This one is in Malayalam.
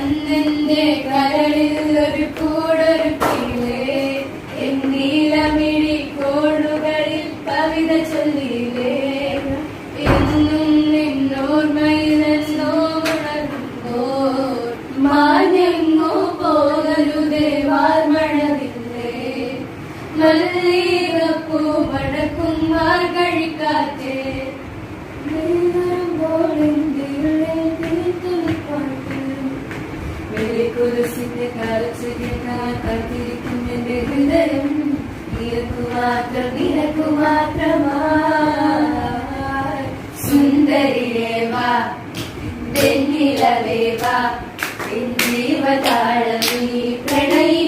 അന്നെന്റെ കരളിൽ ഒരു കൂടൊരുക്കിയില്ലേ, എന്നീലമിഴി കോടുകളിൽ കവിത ചൊല്ലിയില്ലേ, എന്നും നിന്നോർമ്മയിലെന്നോ ഉണർന്നോർ മാഞ്ഞെങ്ങോ പോകരുതേ വാർമഴവില്ലേ, മല്ലികപ്പൂ മണക്കും മാർഗഴിക്കാറ്റേ, കുരിശിന്റെ കാലത്ത് കാത്തിരിക്കും എന്റെ ഹൃദയം നിനക്കു മാത്രമായി. സുന്ദരിയേവാ വെണ്ണിലവേവാ ജീവതാളമീ പ്രണയി